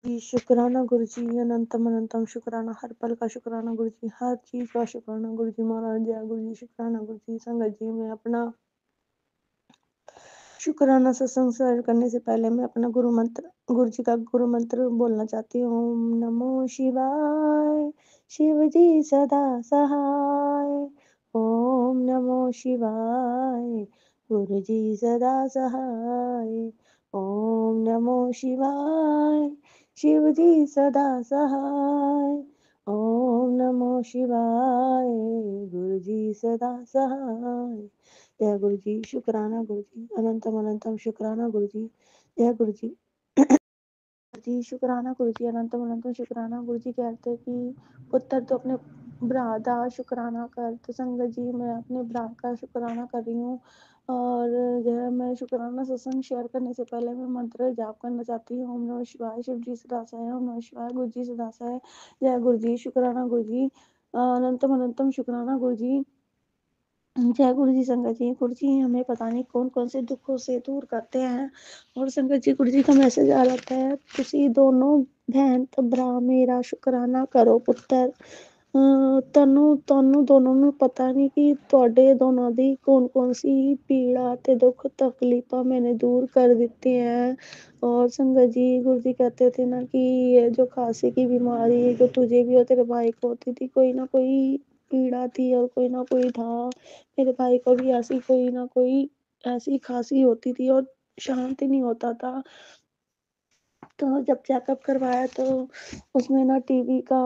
जी शुक्राना गुरु जी, अनंतम अनंतम शुक्राना, हर पल का शुक्राना गुरु जी, हर चीज का शुक्राना गुरु जी महाराज। जय गुरु जी, शुक्राना गुरु जी। संगत जी, मैं अपना शुक्राना सत्संग शेयर करने से पहले मैं अपना गुरु जी का गुरु मंत्र बोलना चाहती हूँ। ओम नमो शिवाय, शिव जी सदा सहाय। ओम नमो शिवाय, गुरु जी सदा सहाय। ओम नमो शिवाय, शिव जी सदा सहाय। ओम नमो शिवाय, गुरु जी सदा सहाय। जय गुरु जी, शुक्राना गुरु जी, अनंतम अनंतम शुक्राना गुरु जी। जय गुरु जी। जी शुक्राना गुरु जी, अनंतम अनंतम शुक्राना गुरु जी। कहते कि पुत्र तो अपने भरा दा शुक्राना कर। तो संगत जी, मैं अपने भरा का शुक्राना कर रही हूँ। और जो मैं शुक्राना सत्संग शेयर करने से पहले मैं मंत्र जाप करना चाहती हूँ। ओम नमः शिवाय, शिव जी सदा सहाय। ओम नमः शिवाय, गुरु जी सदा सहाय। जय गुरु जी, शुक्राना गुरु जी, अनंतम अनंतम शुक्राना गुरु जी। जय गुरु जी। संगत जी, गुरु जी हमें पता नहीं कौन कौन से दुखों से दूर करते हैं। और संगत जी, गुरु जी का मैसेज आ जाता है, तुसी दोनों भैन ते भरा मेरा शुकराना करो पुੱਤਰ। ਤੁਹਾਨੂੰ ਦੋਨੋਂ ਨੂੰ ਪਤਾ ਨਹੀਂ ਕਿ ਤੁਹਾਡੇ ਦੋਨੋਂ ਦੀ कौन सी पीड़ा ਤੇ दुख तकलीफा मैंने दूर कर देते हैं। और संगत जी, गुरु जी कहते थे ना कि ये जो खांसी की बीमारी जो तुझे भी और तेरे भाई को होती थी, कोई ना कोई पीड़ा थी और कोई ना कोई था। मेरे भाई को भी ऐसी कोई ना कोई ऐसी खांसी होती थी और शांति नहीं होता था। तो जब चेकअप करवाया तो उसमें ना टीबी का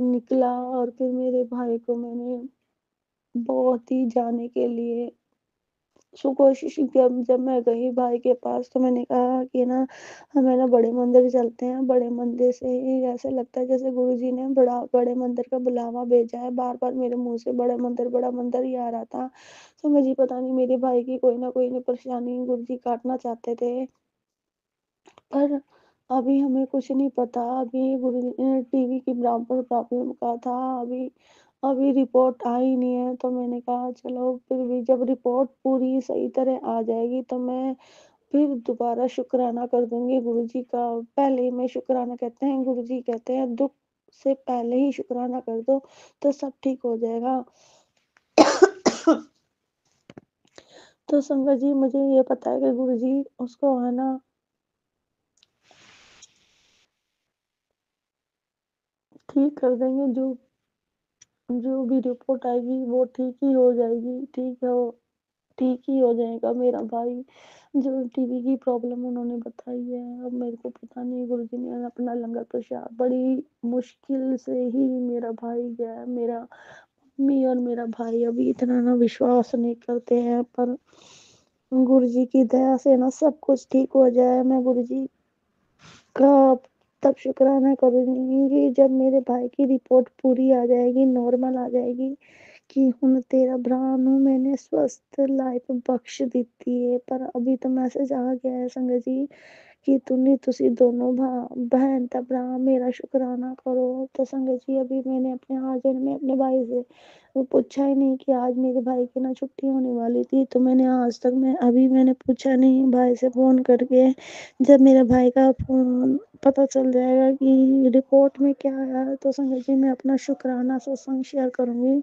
निकला। और फिर मेरे भाई को मैंने बहुत ही जाने के लिए कोशिश की। जब मैं गई भाई के पास तो मैंने कहा कि ना हमें ना बड़े मंदिर चलते हैं। बड़े मंदिर से ही ऐसे लगता है जैसे गुरुजी ने बड़े मंदिर का बुलावा भेजा है। बार बार मेरे मुंह से बड़ा मंदिर ही आ रहा था। तो मुझे पता नहीं मेरे भाई की कोई ना कोई परेशानी गुरुजी काटना चाहते थे। पर अभी हमें कुछ नहीं पता। अभी गुरु टीवी की बराबर प्रॉब्लम का था। अभी रिपोर्ट आई नहीं है। तो मैंने कहा चलो फिर भी जब रिपोर्ट पूरी सही तरह आ जाएगी तो मैं फिर दोबारा शुक्राना कर दूंगी गुरु जी का। पहले ही मैं शुक्राना कहते हैं, गुरु जी कहते हैं दुख से पहले ही शुक्राना कर दो तो सब ठीक हो जाएगा। तो संगत जी, मुझे ये पता है कि गुरु जी उसको है ना ठीक कर देंगे। जो भी रिपोर्ट आएगी वो ठीक ही हो जाएगी। ठीक है, वो ठीक ही हो जाएगा। मेरा भाई जो टीवी की प्रॉब्लम उन्होंने बताई है, अब मेरे को पता नहीं। गुरु जी ने अपना लंगर प्रसाद बड़ी मुश्किल से ही मेरा भाई गया। मेरा मम्मी और मेरा भाई अभी इतना ना विश्वास नहीं करते हैं, पर गुरु जी की दया से ना सब कुछ ठीक हो जाए। मैं गुरु जी का तब शुक्राना करूंगी जब मेरे भाई की रिपोर्ट पूरी आ जाएगी, नॉर्मल आ जाएगी कि हुन तेरा भरा ਨੂੰ मैंने स्वस्थ लाइफ बख्श ਦਿੱਤੀ है। पर अभी तो मैसेज आ गया है संगत जी कि तुसी दोनों बहन ता भरा मेरा शुक्राना करो। तो संगत जी, अभी मैंने अपने हाजिर में अपने भाई से वो पूछा ही नहीं कि आज मेरे भाई की ना छुट्टी होने वाली थी। तो मैंने आज तक मैंने पूछा नहीं भाई से फोन करके। जब मेरे भाई का फोन पता चल जाएगा कि रिपोर्ट में क्या आया तो संगत जी मैं अपना शुक्राना सत्संग शेयर करूंगी।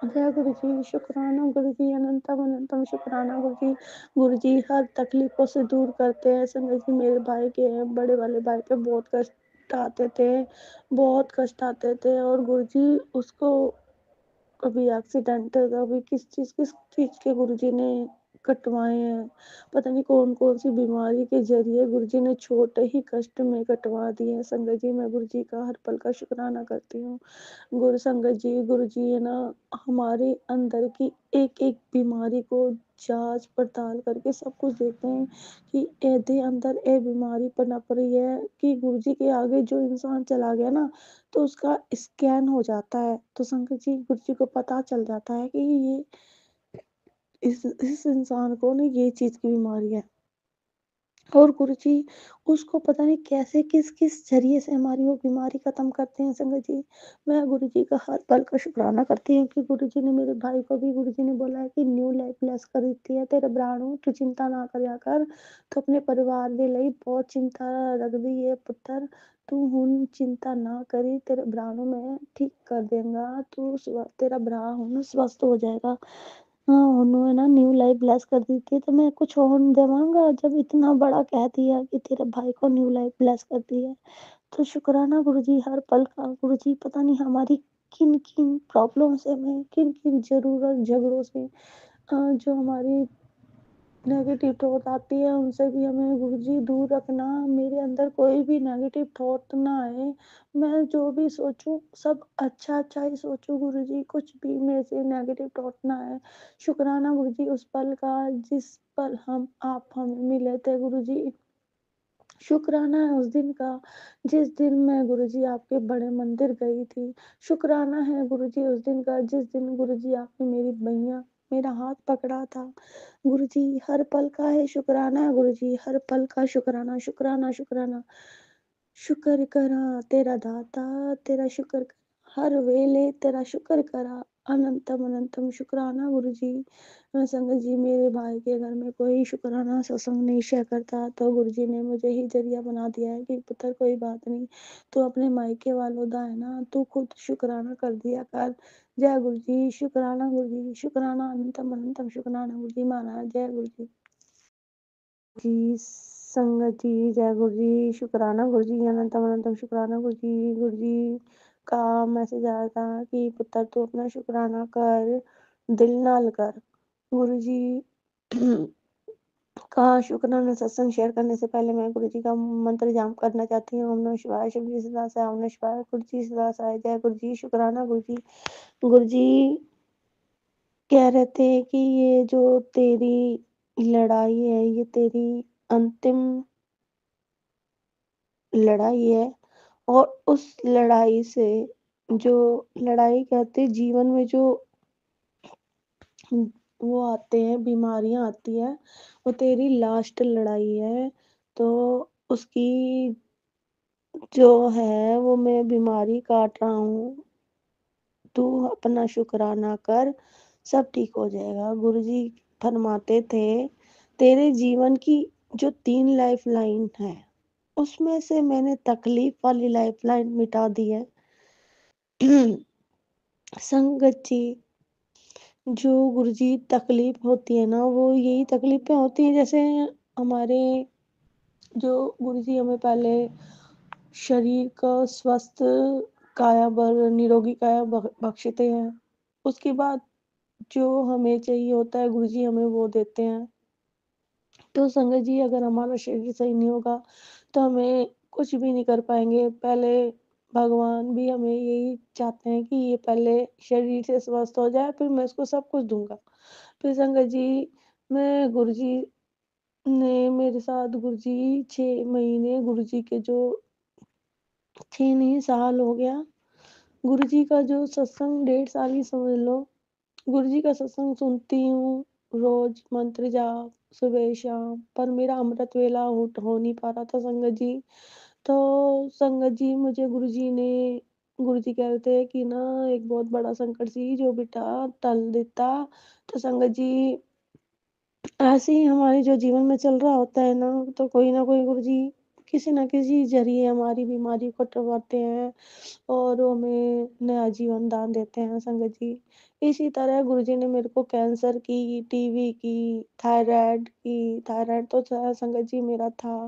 जय गुरु जी, शुक्राना गुरु जी, अनंतम अनंतम शुक्राना गुरु जी। गुरु जी हर तकलीफों से दूर करते हैं। संगत जी, मेरे भाई के बड़े वाले भाई पे बहुत कष्ट आते थे, बहुत कष्ट आते थे। और गुरु जी उसको कभी एक्सीडेंट, कभी किस चीज के गुरुजी ने कटवाए हैं। पता नहीं कौन कौन सी बीमारी के जरिए गुरुजी ने छोटे ही कष्ट में कटवा दिए हैं। संगत जी, मैं गुरुजी का हर पल का शुक्राना करती हूँ। गुरु जी है ना हमारे अंदर की एक एक बीमारी को जांच पड़ताल करके सब कुछ देखते हैं कि एदे अंदर ए बीमारी पनप रही है। कि गुरु जी के आगे जो इंसान चला गया ना तो उसका स्कैन हो जाता है। तो संगत जी, गुरु जी को पता चल जाता है कि ये इस इंसान को ना ये चीज की बीमारी है। اور गुरुजी उसको पता नहीं कैसे किस-किस ज़रिए से हमारी वो बीमारी ख़त्म करते हैं संगत जी। मैं गुरुजी का हर पल का शुकराना करती हूँ कि गुरुजी ने मेरे भाई को भी गुरुजी ने बोला है कि न्यू लाइफ ब्लेस कर ਦਿੱਤੀ है तेरे भराणों तू चिंता ना कਰਿਆ कर। ਤੂੰ ਆਪਣੇ ਪਰਿਵਾਰ ਦੇ ਲਈ ਬਹੁਤ ਚਿੰਤਾ ਰੱਖਦੀ ਹੈ ਪੁੱਤਰ। ਤੂੰ ਹੁਣ ਚਿੰਤਾ ਨਾ ਕਰੀ तेरे भरा ਨੂੰ मैं ठीक कर देऊँगा। तू तेरा भरा ਹੁਣ स्वस्थ हो जाएगा। हाँ, उन्होंने ना न्यू लाइफ ब्लेस कर दी थी तो मैं कुछ और नहीं देवांगा जब इतना बड़ा कह दिया कि तेरे भाई को न्यू लाइफ ब्लेस कर दी है। तो शुक्राना गुरुजी हर पल का। गुरुजी पता नहीं हमारी किन किन प्रॉब्लम से हमें किन किन जरूरत झगड़ों से जो हमारी नेगेटिव थॉट आती है उनसे भी हमें गुरुजी दूर रखना। मेरे अंदर कोई भी नेगेटिव थॉट ना आए। मैं जो भी सोचूं सब अच्छा अच्छा ही सोचूं गुरुजी। कुछ भी मेरे से नेगेटिव थॉट ना आए। शुक्राना गुरुजी उस पल का जिस पल आप हमें मिले थे गुरुजी। शुक्राना है उस दिन का जिस दिन मैं गुरुजी आपके बड़े मंदिर गई थी। शुक्राना है गुरुजी उस दिन का जिस दिन गुरुजी आपने मेरी भैया मेरा हाथ पकड़ा था। गुरुजी हर पल का है शुक्राना है गुरुजी हर पल का शुक्राना शुक्राना शुक्राना। शुक्र करा तेरा दाता तेरा शुक्र हर वेले तेरा शुक्र करा अनंतम अनंतम शुक्राना गुरुजी। संगत जी मेरे भाई के घर में कोई शुक्राना सत्संग नहीं शेयर करता तो गुरुजी ने मुझे ही जरिया बना दिया है कि पुत्र कोई बात नहीं तू अपने मायके वालों दा है ना तू खुद शुक्राना कर दिया कर। जय गुरुजी शुक्राना गुरुजी शुक्राना अनंतम अनंतम शुक्राना गुरुजी महाराज जय गुरुजी जी। संगत जी जय गुरुजी शुक्राना गुरुजी अनंतम अनंतम शुक्राना गुरुजी। गुरुजी का मैसेज आया था कि पुत्र तू अपना शुक्राना कर दिल नाल कर। गुरुजी का शुक्राना सत्संग शेयर करने से पहले मैं गुरुजी का मंत्र जाप करना चाहती हूँ। ओम नमः शिवाय शिव जी सदा से ओम नमः शिवाय गुरुजी सदा से जय गुरुजी शुक्राना गुरुजी। गुरुजी कह रहे थे कि ये जो तेरी लड़ाई है ये तेरी अंतिम लड़ाई है। और उस लड़ाई से जो लड़ाई कहते जीवन में जो वो आते हैं बीमारियां आती है वो तेरी लास्ट लड़ाई है। तो उसकी जो है वो मैं बीमारी काट रहा हूँ। तू अपना शुक्राना कर सब ठीक हो जाएगा। गुरुजी फरमाते थे तेरे जीवन की जो 3 लाइफ लाइन है उसमें से मैंने तकलीफ वाली लाइफ लाइन मिटा दी है। संगत जी जो गुरुजी तकलीफ होती है ना वो यही तकलीफें होती हैं जैसे हमारे जो गुरुजी हमें पहले शरीर का स्वस्थ काया बल निरोगी काया बख्शते हैं। उसके बाद जो हमें चाहिए होता है गुरुजी हमें वो देते हैं। तो संगत जी अगर हमारा शरीर सही नहीं होगा तो हमें कुछ भी नहीं कर पाएंगे। पहले भगवान भी हमें यही चाहते हैं कि ये पहले शरीर से स्वस्थ हो जाए फिर मैं इसको सब कुछ दूंगा। फिर संगत जी मैं गुरुजी ने मेरे साथ गुरुजी 6 महीने गुरुजी के जो 6 नहीं साल हो गया गुरुजी का जो सत्संग 1.5 साल ही समझ लो। गुरुजी का सत्संग सुनती हूँ रोज मंत्र जाप सुबह शाम पर मेरा अमृत वेला हो नहीं पा रहा था संगत जी। तो संगत जी मुझे गुरुजी ने गुरुजी कह रहे थे कि ना एक बहुत बड़ा संकट सी जो बेटा टल देता। तो संगत जी ऐसे ही हमारे जो जीवन में चल रहा होता है ना तो कोई ना कोई गुरुजी किसी ना किसी जरिए हमारी बीमारी को टलवाते हैं और वो हमें नया जीवन दान देते हैं संगत जी। इसी तरह गुरुजी ने मेरे को कैंसर की टीबी की थायराइड तो था संगत जी मेरा था।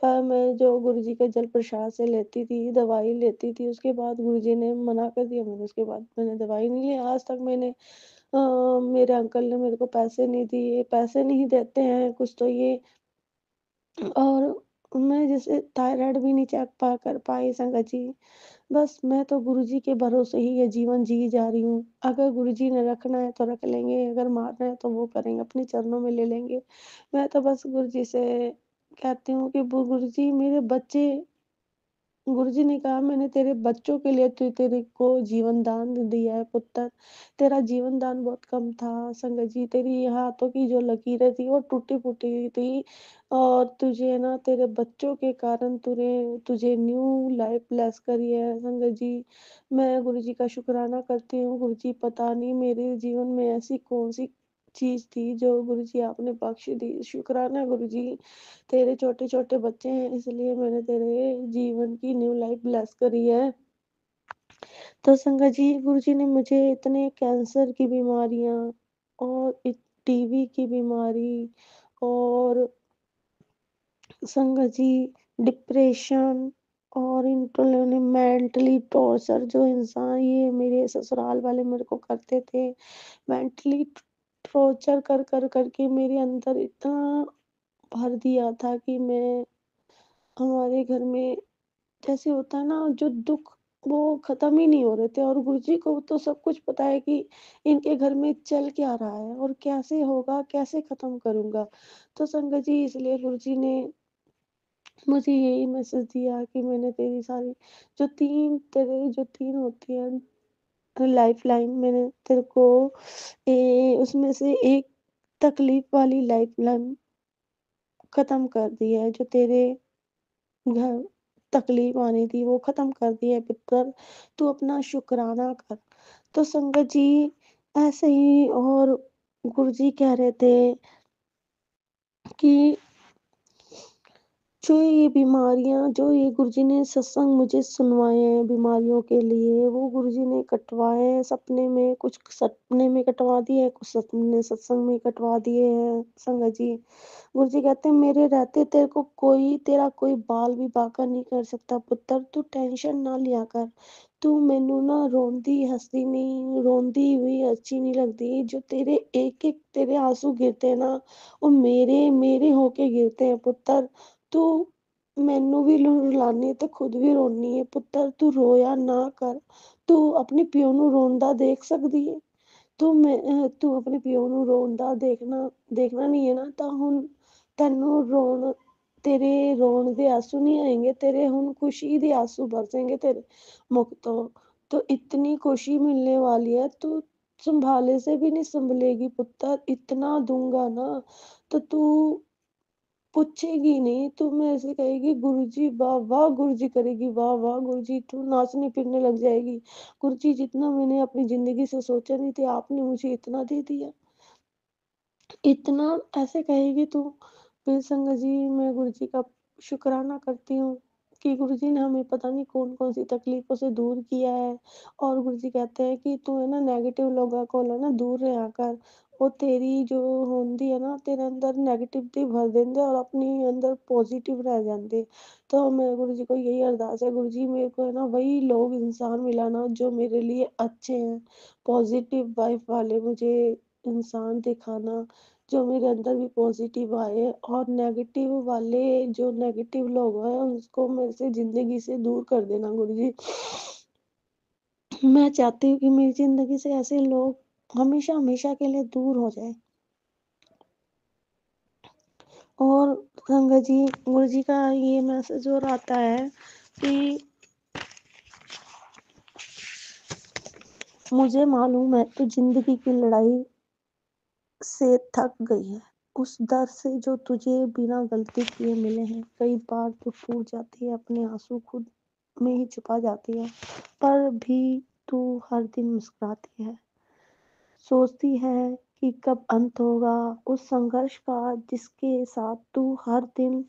पर मैं जो गुरुजी के जल प्रसाद से लेती थी दवाई लेती थी उसके बाद गुरुजी ने मना कर दिया मैंने उसके बाद मैंने दवाई नहीं ली आज तक मैंने मेरे अंकल ने मेरे को पैसे नहीं दिए पैसे नहीं देते हैं कुछ तो ये। और मैं जैसे थायराइड भी नहीं चेक कर पाई संगत जी। बस मैं तो गुरुजी के भरोसे ही ये जीवन जी जा रही हूँ। अगर गुरुजी ने रखना है तो रख लेंगे अगर मारना है तो वो करेंगे अपने चरणों में ले लेंगे। मैं तो बस गुरुजी से कहती हूँ कि गुरुजी मेरे बच्चे गुरु जी ने कहा, मैंने तेरे बच्चों के लिए तो तेरे को जीवन दान दिया है पुत्र, तेरा जीवन दान बहुत कम था। संगत जी, तेरी हाथों की जो लकीरें थी वो टूटी-फूटी थी और तुझे ना तेरे बच्चों के कारण तुझे न्यू लाइफ ब्लेस करी है। संगत जी, मैं गुरु जी का शुक्राना करती हूँ। गुरु जी, पता नहीं मेरे जीवन में ऐसी कौन-सी चीज़ थी जो गुरु जी आपने बख्श दी। शुक्राना गुरु जी, तेरे छोटे-छोटे बच्चे हैं इसलिए मैंने तेरे जीवन की न्यू लाइफ ब्लेस करी है। तो संगत जी, गुरु जी ने मुझे इतने कैंसर की बीमारियाँ और टीबी की बीमारी और संगत जी डिप्रेशन और इन्होंने मेंटली टॉर्चर जो इंसान ये मेरे ससुराल वाले मेरे को करते थे, मेंटली टॉर्चर कर के मेरे अंदर इतना भर दिया था कि मैं हमारे घर में जैसे होता है ना जो दुख वो खत्म ही नहीं हो रहे थे और गुरुजी को तो सब कुछ पता है कि इनके घर में चल क्या रहा है और कैसे होगा, कैसे खत्म करूंगा। तो संगत जी, इसलिए गुरुजी ने मुझे यही मैसेज दिया कि मैंने तेरी सारी जो तीन होती है लाइफ लाइन, मैंने तेरे को उसमें से एक तकलीफ वाली लाइफ लाइन खत्म कर दी है। जो तेरे घर तकलीफ आनी थी वो खत्म कर दी है पुत्र, तू अपना शुक्राना कर। तो संगत जी, ऐसे ही और गुरुजी कह रहे थे कि जो ये गुरुजी ने सत्संग मुझे सुनवाए हैं बीमारियों के लिए, वो गुरुजी ने कटवाए हैं सपने में, कुछ सपने में कटवा दिए, कुछ सपने सत्संग में कटवा दिए हैं। संगत जी, गुरुजी कहते हैं, मेरे रहते तेरा कोई बाल भी बांका नहीं कर सकता पुत्र, तू टेंशन ना लिया कर। तू मैनू ना रोंदी हुई अच्छी नहीं लगदी। जो तेरे एक-एक तेरे आंसू गिरते हैं ना, वो मेरे मेरे होके गिरते हैं पुत्र। तू मैनू भी रुलानी ते खुद भी रोनी है पुत्र, तू रोया ना कर। तू अपने पिओ नू रोंदा देख सकदी है? ਤੂੰ ਆਪਣੇ ਪਿਓ ਨੂੰ ਰੋਂਦਾ ਦੇਖਣਾ ਨਹੀਂ ਹੈ ਨਾ, ਤਾਂ ਹੁਣ ਤੈਨੂੰ ਤੇਰੇ ਰੋਣ ਦੇ ਆंसू नहीं आएंगे, तेरे ਹੁਣ खुशी ਦੇ आंसू बरसेंगे तेरे मुख तो। तो इतनी खुशी मिलने वाली है, तू संभाले से भी नहीं संभलेगी पुत्र, इतना दूंगा ना तो तू पूछेगी नहीं, तू मेरे से कहेगी गुरुजी वाह वाह, गुरुजी करेगी वाह वाह गुरुजी, तू नाचने फिरने लग जाएगी। गुरुजी, जितना मैंने अपनी जिंदगी से सोचा नहीं थी आपने मुझे इतना दे दिया, इतना ऐसे कहेगी तू। फिर संगत जी, मैं गुरुजी का शुक्राना करती हूँ कि गुरुजी ने हमें पता नहीं कौन कौन सी तकलीफों से दूर किया है। और गुरुजी कहते हैं कि तू है ना नेगेटिव लोगों को ना दूर रहा कर, ਉਹ ਤੇਰੀ ਜੋ ਹੁੰਦੀ ਹੈ ਨਾ ਤੇਰੇ अंदर नेगेटिविटी भर देंगे और अपनी अंदर पॉजिटिव रह जाते। तो मैं गुरु जी को यही अरदास है, गुरु जी मेरे को है ना वही लोग इंसान मिला ना जो मेरे लिए अच्छे हैं, पॉजिटिव वाइब वाले मुझे इंसान दिखाना जो मेरे अंदर भी पॉजिटिव आए, और जो नेगेटिव लोग हैं उसको मेरे से जिंदगी से दूर कर देना गुरु जी। मैं चाहती हूँ कि मेरी जिंदगी से ऐसे लोग हमेशा हमेशा के लिए दूर हो जाए। और संगत जी, गुरु जी का ये मैसेज और आता है कि मुझे मालूम है तू जिंदगी की लड़ाई से थक गई है, उस दर्द से जो तुझे बिना गलती किए मिले हैं। कई बार तू टूट जाती है, अपने आंसू खुद में ही छुपा जाती है, पर भी तू हर दिन मुस्कुराती है, सोचती है कि कब अंत होगा उस संघर्ष का जिसके साथ तू हर दिन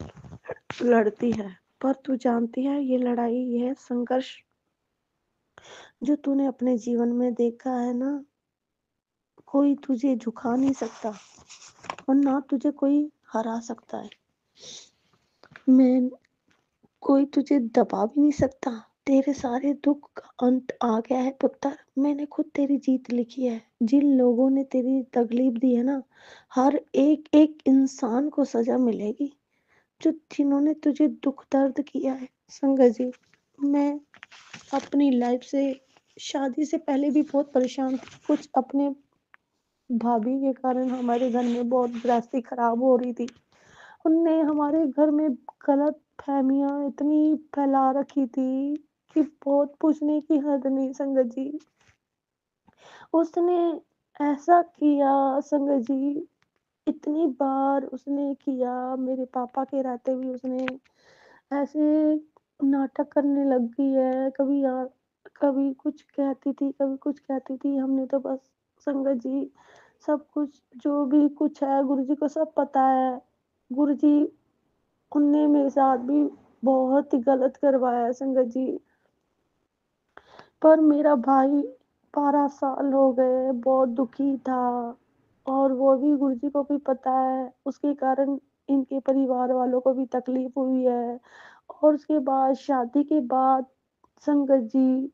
लड़ती है। पर तू जानती है ये लड़ाई, यह संघर्ष जो तूने अपने जीवन में देखा है ना, कोई तुझे झुका नहीं सकता और ना तुझे कोई हरा सकता है। मैं कोई तुझे दबा भी नहीं सकता। तेरे सारे दुख का अंत आ गया है पुत्र, मैंने खुद तेरी जीत लिखी है। जिन लोगों ने तेरी तकलीफ दी है ना, हर एक एक इंसान को सजा मिलेगी जिन्होंने तुझे दुख दर्द किया है। संगत जी, मैं अपनी लाइफ से शादी से पहले भी बहुत परेशान थी, कुछ अपने भाभी के कारण हमारे घर में बहुत गृहस्थी खराब हो रही थी। उनने हमारे घर में गलत फहमियाँ इतनी फैला रखी थी कि बहुत पूछने की हद नहीं संगत जी। उसने ऐसा किया संगत जी, इतनी बार उसने किया, मेरे पापा के रहते भी उसने ऐसे नाटक करने लग गई है, कभी कुछ कहती थी, कभी कुछ कहती थी। हमने तो बस संगत जी सब कुछ जो भी कुछ है गुरुजी को सब पता है। गुरुजी उनने मेरे साथ भी बहुत ही गलत करवाया है संगत जी। पर मेरा भाई 12 साल हो गए बहुत दुखी था, और वो भी गुरुजी को भी पता है, उसके कारण इनके परिवार वालों को भी तकलीफ हुई है। और उसके बाद शादी के बाद संगत जी,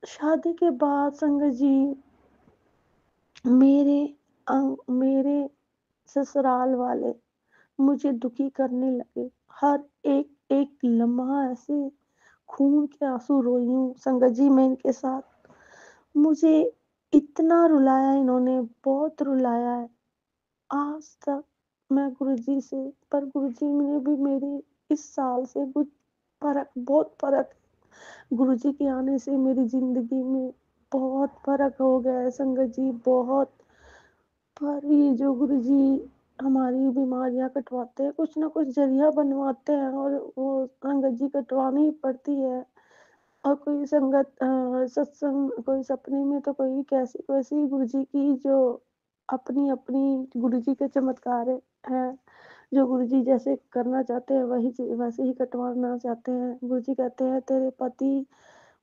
शादी के बाद संगत जी मेरे मेरे ससुराल वाले मुझे दुखी करने लगे। हर एक एक लम्हा ऐसे खून के आंसू रोई हूँ संगत जी मैं इनके साथ। मुझे इतना रुलाया इन्होंने, बहुत रुलाया है आज तक मैं गुरुजी से। पर गुरुजी ने भी मेरी इस साल से कुछ फर्क, बहुत फर्क गुरुजी के आने से मेरी जिंदगी में बहुत फर्क हो गया है संगत जी, बहुत। पर ये जो गुरुजी हमारी बीमारियां कटवाते हैं, कुछ ना कुछ जरिया बनवाते हैं, और वो संगत जी कटवानी ही पड़ती है। और कोई सत्संग, कोई सपने में तो कोई कैसी कैसी गुरुजी की जो अपनी अपनी गुरुजी के चमत्कार है, जो गुरुजी जैसे करना चाहते हैं वही वैसे ही कटवाना चाहते हैं। गुरुजी कहते हैं तेरे पति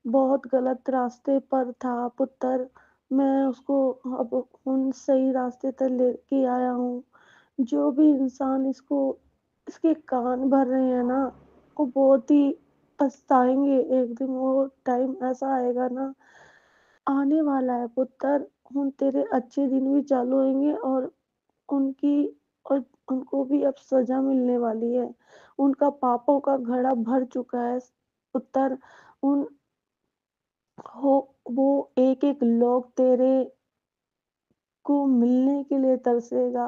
बहुत गलत रास्ते पर था पुत्र, मैं उसको अब उन सही रास्ते तक लेके आया हूँ। जो भी इंसान इसके कान भर रहे हैं ना, वो बहुत ही पछताएंगे एक दिन। वो टाइम ऐसा आएगा ना, आने वाला है पुत्र, हुन तेरे अच्छे दिन भी चालू होंगे, उनकी और उनको भी अब सजा मिलने वाली है। उनका पापों का घड़ा भर चुका है पुत्र। उन हो वो एक एक लोग तेरे को मिलने के लिए तरसेगा,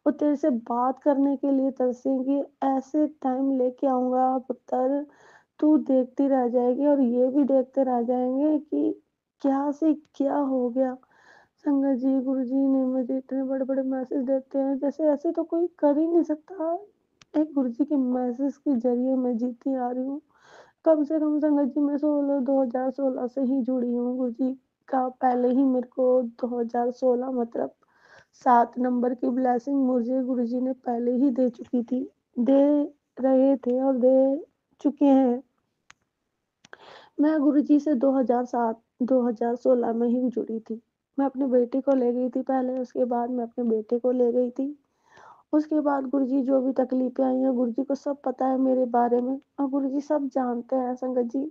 वो तेरे से बात करने के लिए तरसेंगे। ऐसे टाइम लेके आऊंगा पुत्र, तू देखती रह जाएगी, और ये भी देखते रह जाएंगे कि क्या से क्या हो गया। संगत जी गुरुजी ने मुझे इतने बड़े बड़े मैसेज देते हैं, जैसे ऐसे तो कोई कर ही नहीं सकता। एक गुरुजी के मैसेज के जरिए मैं जीती आ रही हूँ। कम से कम संगत जी मैं 2016 से ही जुड़ी हूँ गुरुजी का। पहले ही मेरे को 2016 मतलब 7 नंबर की ब्लेसिंग मुझे गुरुजी ने पहले ही दे चुकी थी, दे रहे थे और दे चुके हैं। मैं गुरुजी से 2016 में ही जुड़ी थी। मैं अपने बेटे को ले गई थी पहले, उसके बाद मैं अपने बेटे को ले गई थी। उसके बाद गुरुजी जो भी तकलीफें आई हैं, गुरुजी को सब पता है मेरे बारे में, और गुरुजी सब जानते हैं संगत जी।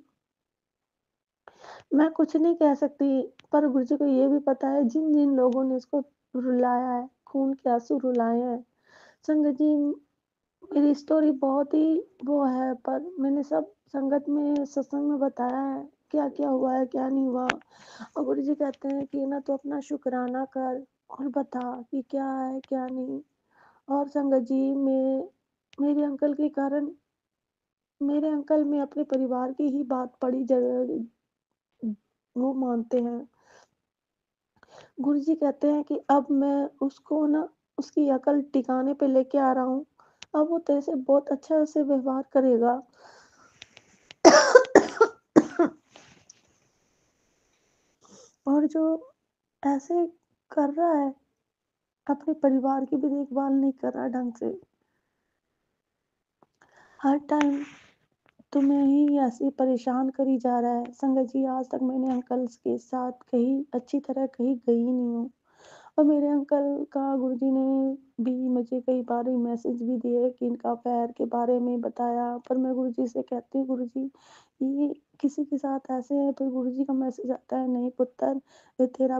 मैं कुछ नहीं कह सकती, पर गुरुजी को ये भी पता है जिन जिन लोगों ने इसको रुलाया है, खून के आंसू रुलाए हैं संगत जी। मेरी स्टोरी बहुत ही वो है, पर मैंने सब संगत में सत्संग में बताया है क्या क्या हुआ है क्या नहीं हुआ। और गुरुजी कहते हैं कि ना तो अपना शुक्राना कर और बता कि क्या है क्या नहीं। और संगत जी में मेरे अंकल के कारण, मेरे अंकल में अपने परिवार की ही बात बड़ी जगह वो मानते हैं। गुरुजी कहते हैं कि अब मैं उसको ना उसकी अकल टिकाने पे लेके आ रहा हूँ, अब वो तेरे से बहुत अच्छा से व्यवहार करेगा। और जो ऐसे कर रहा है, अपने परिवार की भी देखभाल नहीं कर रहा ढंग से, हर टाइम तुम्हें ही ऐसे परेशान करी जा रहा है। संगत जी आज तक मैंने अंकल के साथ कहीं अच्छी तरह कहीं गई नहीं हूँ। और मेरे अंकल का गुरुजी ने भी मुझे कई बार मैसेज भी दिए कि इनका पैर के बारे में बताया, पर मैं गुरुजी से कहती हूँ गुरुजी ये किसी के साथ ऐसे है, फिर गुरुजी का मैसेज आता है नहीं पुत्र, ये तेरा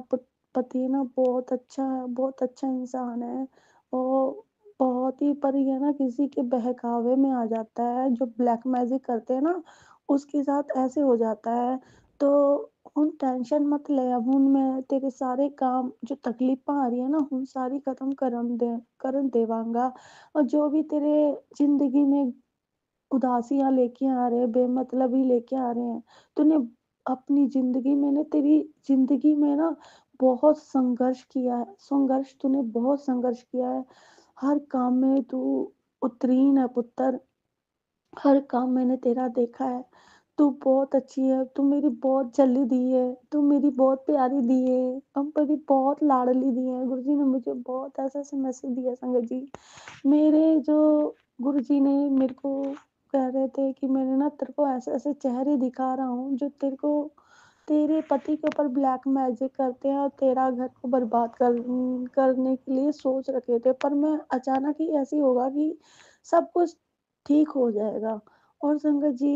पति ना बहुत अच्छा है, बहुत अच्छा इंसान है। और बहुत ही, पर ये ना किसी के बहकावे में आ जाता है, जो ब्लैक मैजिक करते हैं ना उसके साथ ऐसे हो जाता है। तो ਹੁਣ ਟੈਨਸ਼ਨ ਮਤ ਲੈ, अब ਹੁਣ ਮੈਂ ਤੇਰੇ ਸਾਰੇ काम जो तकलीफ़ां आ रही है ना, ਹੁਣ सारी ख़त्म ਕਰਨ देवांगा। और जो भी तेरे ज़िंदगी में उदासियाँ लेके आ रहे हैं, बेमतलब ही लेके आ रहे हैं, तूने अपनी ज़िंदगी में ना, तेरी ज़िंदगी में ना बहुत संघर्ष किया है, तूने बहुत संघर्ष किया है। हर काम में तू उत्तीर्ण है पुत्र, हर काम मैंने तेरा देखा है। तू बहुत अच्छी है, तू मेरी बहुत जल्दी दी है, तू मेरी बहुत प्यारी दी है, अब मेरी बहुत लाडली दी है। गुरुजी ने मुझे बहुत ऐसा-ऐसा मैसेज दिया संगत जी। मेरे जो गुरुजी ने मेरे को कह रहे थे कि मैंने ना तेरे को ऐसे-ऐसे चेहरे दिखा रहा हूँ जो तेरे को तेरे पति के ऊपर ब्लैक मैजिक करते हैं और तेरा घर को बर्बाद करने के लिए सोच रखे थे। पर मैं अचानक ही ऐसे होगा कि सब कुछ ठीक हो जाएगा। और संगत जी,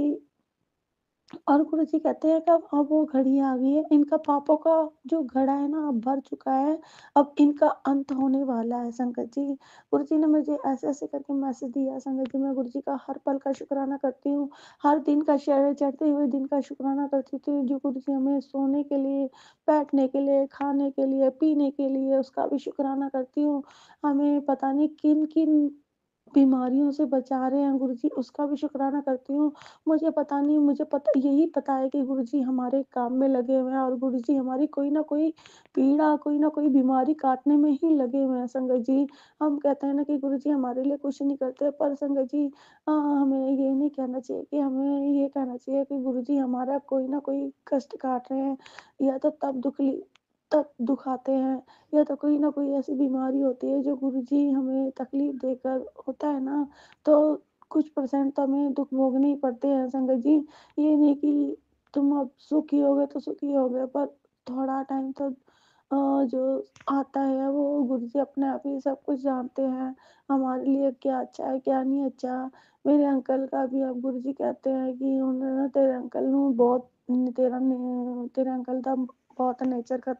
और गुरुजी कहते हैं कि अब वो घड़ी आ गई है, इनका पापों का जो घड़ा है ना अब भर चुका है, अब इनका अंत होने वाला है संगत जी। गुरुजी ने मुझे ऐसे-ऐसे करके मैसेज दिया है संगत जी, मैं गुरुजी का हर पल का शुक्राना करती हूँ, हर दिन का चढ़ते हुए दिन का शुक्राना करती थी, जो गुरुजी हमें सोने के लिए, बैठने के लिए, खाने के लिए, पीने के लिए उसका भी शुक्राना करती हूँ। हमें पता नहीं किन-किन बीमारियों से बचा रहे हैं गुरुजी, उसका भी शुक्राना करती हूँ। मुझे पता नहीं, मुझे पता यही पता है कि गुरुजी हमारे काम में लगे हुए हैं और गुरुजी हमारी कोई न कोई पीड़ा, कोई न कोई बीमारी काटने में ही लगे हुए हैं संगत जी। हम कहते हैं ना कि गुरुजी हमारे लिए कुछ नहीं करते, पर संगत जी हमें ये नहीं कहना चाहिए, कि हमें ये कहना चाहिए कि गुरुजी हमारा कोई न कोई कष्ट काट रहे हैं, या तो तब दुखाते हैं, या तो कोई न कोई ऐसी बीमारी होती है जो गुरुजी हमें तकलीफ़ देकर होता है ना, तो कुछ परसेंट तो हमें दुःख भोगने ही पड़ते हैं संगत जी। ये नहीं कि तुम अब सुखी हो गए तो सुखी हो गए, पर थोड़ा टाइम तो जो आता है वो गुरुजी अपने आप ही सब कुछ जानते हैं, हमारे लिए क्या अच्छा है, क्या नहीं अच्छा। मेरे अंकल का भी अब गुरुजी कहते हैं कि उन्होंने ना तेरे अंकल ਨੂੰ ਬਹੁਤ तेरे अंकल ਦਾ ਬਹੁਤ नेचर का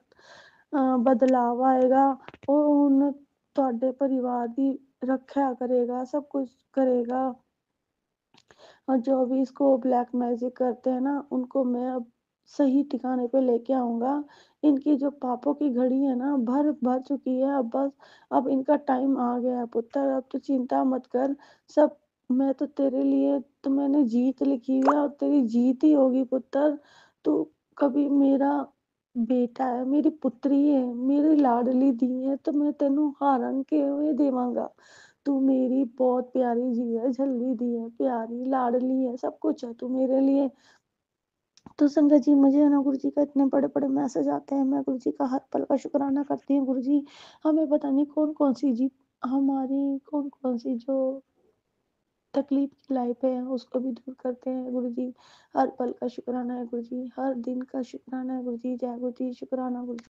बदलाव आएगा, और ਹੁਣ ਤੁਹਾਡੇ परिवार ਦੀ रक्षा करेगा, सब कुछ करेगा। और जो भी इसको ब्लैक मैजिक करते हैं ना, उनको मैं अब सही ठिकाने पे लेके आऊँगा। इनकी जो पापों की घड़ी है ना, भर चुकी है, अब बस अब इनका टाइम आ गया है पुत्र, अब तू चिंता मत कर। सब मैं तो तेरे लिए तो मैंने जीत लिखी है और तेरी जीत ही होगी पुत्र। तू कभी मेरा बेटा है, मेरी पुत्री है, मेरी लाडली धी है, तो मैं तेनू हारन किवें देवांगा। तू मेरी बहुत प्यारी जी है, झल्ली दी है, प्यारी, लाडली है, सब कुछ है तू मेरे लिए। तो संगत जी, मुझे ना गुरुजी का इतने बड़े-बड़े मैसेज आते हैं, मैं गुरुजी का हर पल का शुक्राना करती हूँ। गुरुजी हमें पता नहीं कौन-कौन सी हमारी कौन-कौन सी जो तकलीफ की लाइफ है उसको भी दूर करते हैं गुरुजी। हर पल का शुक्राना है गुरुजी, हर दिन का शुक्राना है गुरुजी। जय गुरुजी, शुक्राना गुरुजी।